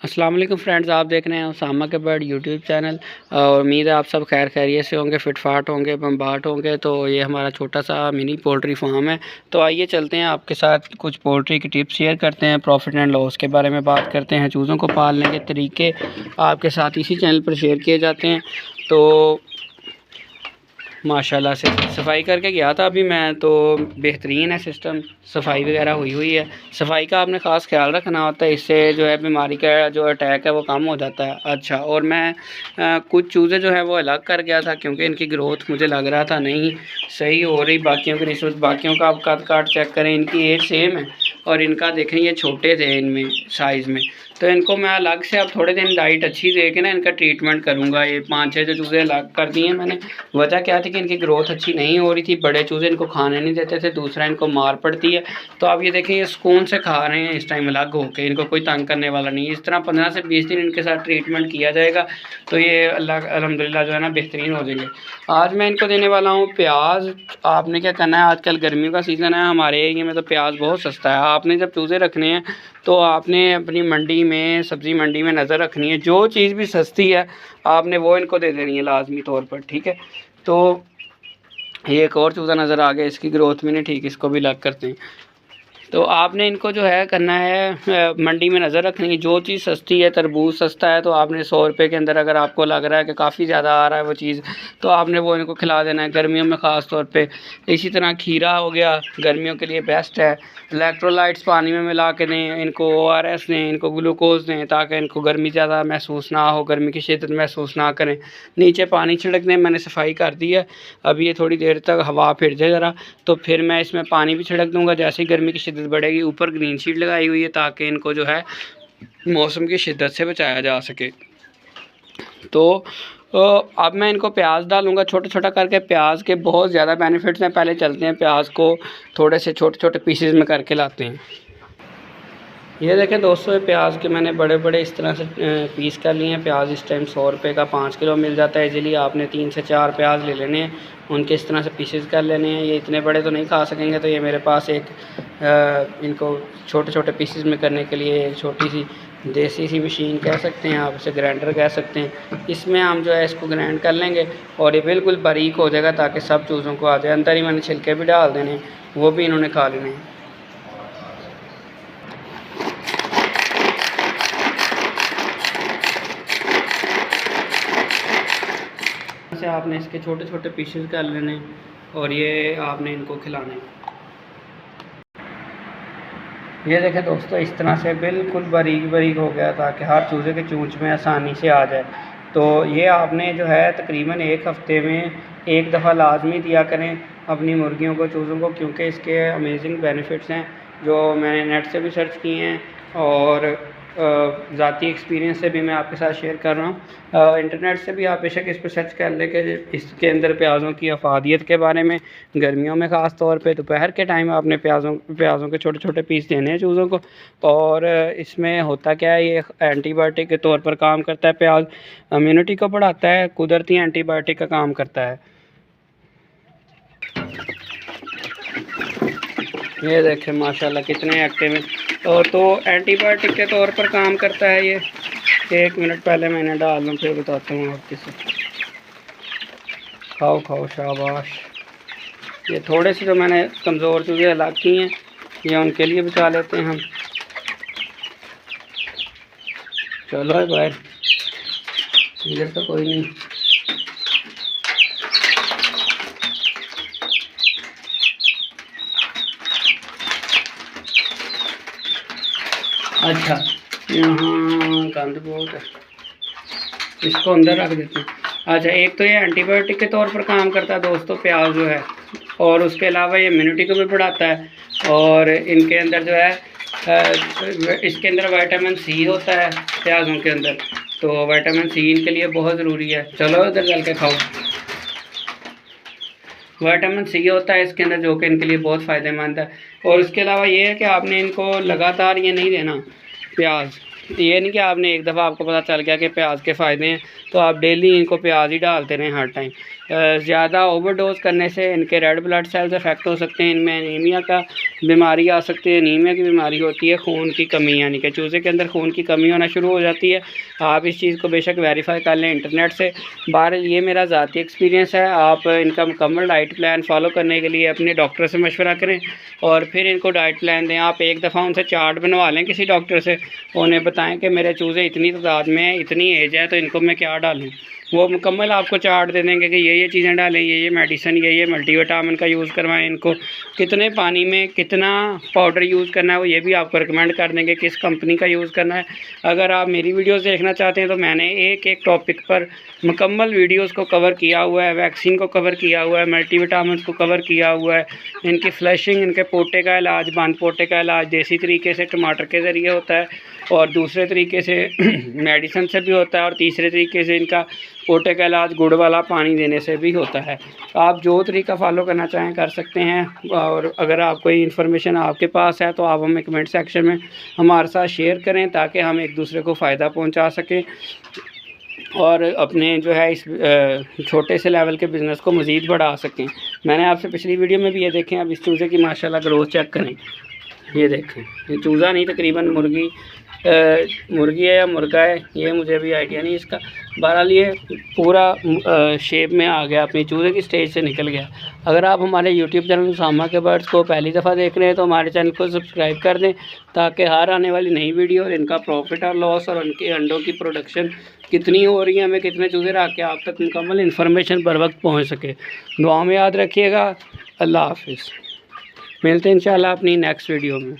अस्सलाम वालेकुम फ्रेंड्स, आप देख रहे हैं उसामा के बर्ड यूट्यूब चैनल। और उम्मीद है आप सब खैर खैरियत से होंगे, फिटफाट होंगे, बम्बाट होंगे। तो ये हमारा छोटा सा मिनी पोल्ट्री फार्म है। तो आइए चलते हैं, आपके साथ कुछ पोल्ट्री की टिप्स शेयर करते हैं, प्रॉफिट एंड लॉस के बारे में बात करते हैं, चूज़ों को पालने के तरीके आपके साथ इसी चैनल पर शेयर किए जाते हैं। तो माशाल्लाह से सफाई करके गया था अभी मैं, तो बेहतरीन है सिस्टम, सफाई वगैरह हुई है। सफाई का आपने ख़ास ख्याल रखना होता है, इससे जो है बीमारी का जो अटैक है वो कम हो जाता है। अच्छा, और मैं कुछ चूज़े जो है वो अलग कर गया था, क्योंकि इनकी ग्रोथ मुझे लग रहा था नहीं सही हो रही बाकियों की निस्बत। बाकियों का आप कद काट चेक करें, इनकी एज सेम है और इनका देखें ये छोटे थे इनमें साइज़ में। तो इनको मैं अलग से अब थोड़े दिन डाइट अच्छी दे के ना इनका ट्रीटमेंट करूँगा। ये 5-6 जो चूज़े अलग कर दिए मैंने। वजह क्या थी कि इनकी ग्रोथ अच्छी नहीं हो रही थी, बड़े चूज़े इनको खाने नहीं देते थे, दूसरा इनको मार पड़ती है। तो आप ये देखें, ये सुकून से खा रहे हैं इस टाइम अलग होकर, इनको कोई तंग करने वाला नहीं। इस तरह 15 से 20 दिन इनके साथ ट्रीटमेंट किया जाएगा तो ये अल्हम्दुलिल्लाह जो है ना बेहतरीन हो जाएंगे। आज मैं इनको देने वाला हूँ प्याज। आपने क्या करना है, आजकल गर्मियों का सीज़न है, हमारे एरिया में तो प्याज बहुत सस्ता है। आपने जब चूज़े रखने हैं तो आपने अपनी मंडी में, सब्ज़ी मंडी में नज़र रखनी है, जो चीज़ भी सस्ती है आपने वो इनको दे देनी है लाजमी तौर पर, ठीक है। तो ये एक और चूज़ा नज़र आ गया, इसकी ग्रोथ भी नहीं ठीक, इसको भी अलग करते हैं। तो आपने इनको जो है करना है, मंडी में नज़र रखनी है, जो चीज़ सस्ती है, तरबूज सस्ता है तो आपने 100 रुपये के अंदर, अगर आपको लग रहा है कि काफ़ी ज़्यादा आ रहा है वो चीज़, तो आपने वो इनको खिला देना है गर्मियों में ख़ास तौर पे। इसी तरह खीरा हो गया, गर्मियों के लिए बेस्ट है। इलेक्ट्रोलाइट्स पानी में मिला के दें इनको, ORS दें इनको, ग्लूकोज दें, ताकि इनको गर्मी ज़्यादा महसूस ना हो, गर्मी की शिद्दत महसूस ना करें। नीचे पानी छिड़क दें, मैंने सफाई कर दी है। अब ये थोड़ी देर तक हवा फिर जाए ज़रा, तो फिर मैं इसमें पानी भी छिड़क दूँगा। जैसे ही गर्मी की शिद्दत बढ़ेगी, ऊपर ग्रीन शीट लगाई हुई है ताकि इनको जो है मौसम की शिद्दत से बचाया जा सके। तो अब मैं इनको प्याज डालूँगा छोटा छोटा करके। प्याज के बहुत ज़्यादा बेनिफिट्स हैं। पहले चलते हैं, प्याज को थोड़े से छोटे छोटे पीसेस में करके लाते हैं। ये देखें दोस्तों, ये प्याज के मैंने बड़े बड़े इस तरह से पीस कर लिए हैं। प्याज इस टाइम 100 रुपये का 5 किलो मिल जाता है इजीली। आपने 3 से 4 प्याज ले लेने हैं, उनके इस तरह से पीसेस कर लेने हैं। ये इतने बड़े तो नहीं खा सकेंगे, तो ये मेरे पास एक इनको छोटे छोटे पीसेस में करने के लिए एक छोटी सी देसी सी मशीन कह सकते हैं आप, इसे ग्राइंडर कह सकते हैं। इसमें हम जो है इसको ग्राइंड कर लेंगे और ये बिल्कुल बारीक हो जाएगा ताकि सब चूज़ों को आ जाए। अंदर ही मैंने छिलके भी डाल देने, वो भी इन्होंने खा लेने हैं। से आपने इसके छोटे छोटे पीसेस कर लेने और ये आपने इनको खिलाने। ये देखें दोस्तों, इस तरह से बिल्कुल बारीक बारीक हो गया ताकि हर चूज़े के चूंच में आसानी से आ जाए। तो ये आपने जो है तकरीबन 1 हफ़्ते में 1 दफ़ा लाजमी दिया करें अपनी मुर्गियों को, चूज़ों को, क्योंकि इसके अमेजिंग बेनिफिट्स हैं जो मैंने नेट से भी सर्च किए हैं और ज़ाती एक्सपीरियंस से भी मैं आपके साथ शेयर कर रहा हूँ। इंटरनेट से भी आप बेशक इस पर सर्च कर लें कि इसके अंदर प्याज़ों की अफादियत के बारे में। गर्मियों में ख़ास तौर पे दोपहर के टाइम आपने प्याज़ों के छोटे छोटे पीस देने हैं चूज़ों को। और इसमें होता क्या है, ये एंटीबायोटिक के तौर पर काम करता है। प्याज इम्यूनिटी को बढ़ाता है, कुदरती एंटीबायोटिक का काम करता है। ये देखें माशाल्लाह कितने एक्टिव हैं। और तो एंटीबायोटिक के तौर पर काम करता है ये। 1 मिनट पहले मैंने डाल दूँ, फिर बताता हूँ आपके से। खाओ खाओ, शाबाश। ये थोड़े से जो मैंने कमज़ोर चूज़े अलग की हैं, ये उनके लिए बचा लेते हैं हम। चलो बाहर, इधर तो कोई नहीं। अच्छा, यहाँ गंद बहुत है, इसको अंदर रख देते हैं। अच्छा, एक तो ये एंटीबायोटिक के तौर पर काम करता है दोस्तों प्याज जो है, और उसके अलावा ये इम्यूनिटी को भी बढ़ाता है। और इनके अंदर जो है इसके अंदर विटामिन सी होता है प्याज़ों के अंदर, तो विटामिन सी इनके लिए बहुत ज़रूरी है। चलो इधर चल के खाओ। विटामिन सी होता है इसके अंदर, जो कि इनके लिए बहुत फ़ायदेमंद है। और उसके अलावा ये है कि आपने इनको लगातार ये नहीं देना प्याज। ये नहीं कि आपने एक दफ़ा आपको पता चल गया कि प्याज के फ़ायदे हैं तो आप डेली इनको प्याज ही डालते रहें हर टाइम। ज़्यादा ओवरडोज करने से इनके रेड ब्लड सेल्स इफेक्ट हो सकते हैं, इनमें एनीमिया का बीमारी आ सकती है। एनीमिया की बीमारी होती है खून की कमी, यानी कि चूज़े के अंदर खून की कमी होना शुरू हो जाती है। आप इस चीज़ को बेशक वेरीफाई कर लें इंटरनेट से। बाहर ये मेरा ज़ाती एक्सपीरियंस है। आप इनका मुकम्मल डाइट प्लान फॉलो करने के लिए अपने डॉक्टर से मशवरा करें और फिर इनको डाइट प्लान दें। आप एक दफ़ा उनसे चार्ट बनवा लें किसी डॉक्टर से, उन्हें बताएं कि मेरे चूज़े इतनी तादाद में है, इतनी एज है, तो इनको मैं क्या डालूँ। वो मुकम्मल आपको चार्ट दे देंगे कि ये चीज़ें डालें, ये मेडिसिन, ये मल्टीविटामिन का यूज़ करवाएं, इनको कितने पानी में कितना पाउडर यूज़ करना है वो ये भी आपको रिकमेंड कर देंगे, किस कंपनी का यूज़ करना है। अगर आप मेरी वीडियोस देखना चाहते हैं तो मैंने एक एक टॉपिक पर मुकम्मल वीडियोस को कवर किया हुआ है। वैक्सीन को कवर किया हुआ है, मल्टीविटामिन को कवर किया हुआ है, इनकी फ्लशिंग, इनके पोटे का इलाज, बंद पोटे का इलाज देसी तरीके से टमाटर के ज़रिए होता है और दूसरे तरीके से मेडिसिन से भी होता है और तीसरे तरीके से इनका पोटे का इलाज गुड़ वाला पानी देने से भी होता है। आप जो तरीका फॉलो करना चाहें कर सकते हैं। और अगर आप कोई इन्फॉर्मेशन आपके पास है तो आप हमें कमेंट सेक्शन में हमारे साथ शेयर करें ताकि हम एक दूसरे को फ़ायदा पहुंचा सकें और अपने जो है इस छोटे से लेवल के बिज़नेस को मज़ीद बढ़ा सकें। मैंने आपसे पिछली वीडियो में भी ये देखें, अब इस चूज़े की माशाल्लाह ग्रोथ चेक करें। ये देखें, ये चूज़ा नहीं तकरीबन मुर्गी है या मुर्गा है, ये मुझे अभी आइडिया नहीं इसका। बहरहाल ये पूरा शेप में आ गया, अपनी चूज़े की स्टेज से निकल गया। अगर आप हमारे यूट्यूब चैनल उसामा के बर्ड्स को पहली दफ़ा देख रहे हैं तो हमारे चैनल को सब्सक्राइब कर दें ताकि हर आने वाली नई वीडियो और इनका प्रॉफिट और लॉस और उनके अंडों की प्रोडक्शन कितनी हो रही है, हमें कितने चूज़े रख के आप तक मुकम्मल इन्फॉर्मेशन बर वक्त पहुँच सके। दुआ में याद रखिएगा। अल्लाह हाफिज़। मिलते हैं इंशाल्लाह अपनी नेक्स्ट वीडियो में।